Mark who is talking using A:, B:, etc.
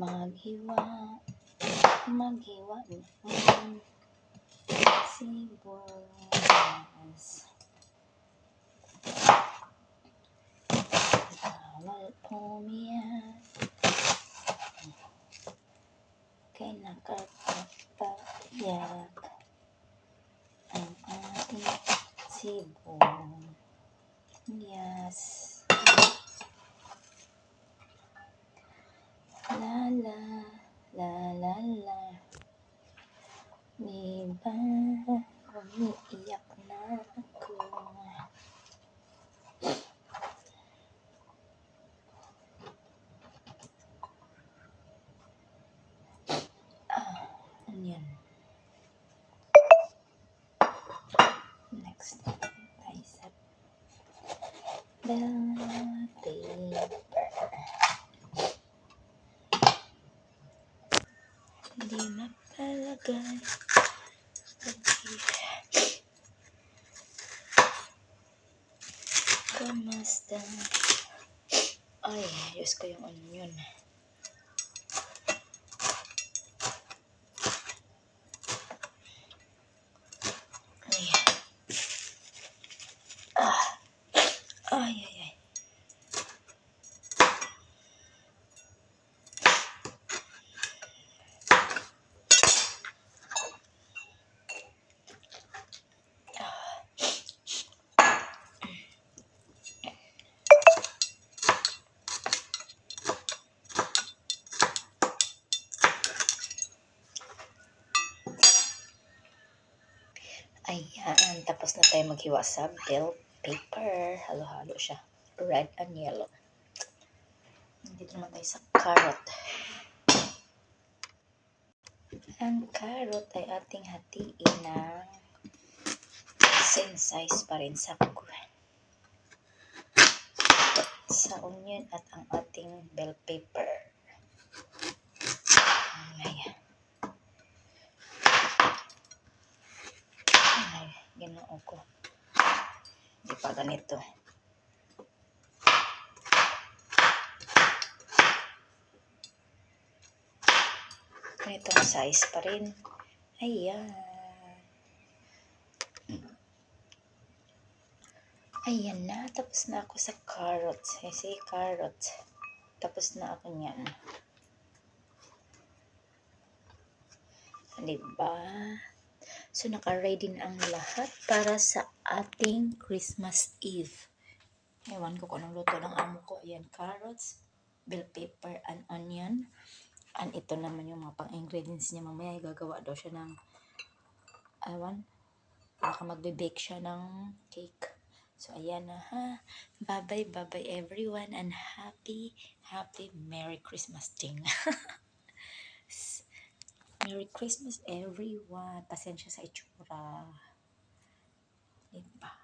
A: maghiwa ng sibuyas. Bawal umiyak, kay nakakapayak ang ating sibuyas. La la la la la, di ba umiiyak na ako? Ano yan? Next, bicep. Bell paper. Hindi mapalagay. Kamusta? Ay, Diyos ko yung onion. Ay. Ay, ay, ay. Ayan, tapos na tayo maghiwa sa bell paper. Halo-halo siya. Red and yellow. Dito naman tayo sa carrot. Ang carrot ay ating hatiin ng same size pa rin sa onion at ang ating bell pepper. Ayan. Ay, ginoo ko. Hindi pa ganito. Ganitong size pa rin. Ayan. Ayan na. Tapos na ako sa carrots. Say carrots. Tapos na ako niyan. Diba? So, naka-ready na ang lahat para sa ating Christmas Eve. Ewan ko kung anong luto ng amo ko. Ayan, carrots, bell pepper, and onion. And ito naman yung mga pang-ingredients niya. Mamaya gagawa daw siya ng, baka magbe-bake siya ng cake. So, ayan na ha. Bye-bye, bye-bye everyone. And happy Merry Christmas ting. Merry Christmas everyone. Pasensya sa itsura. Diba?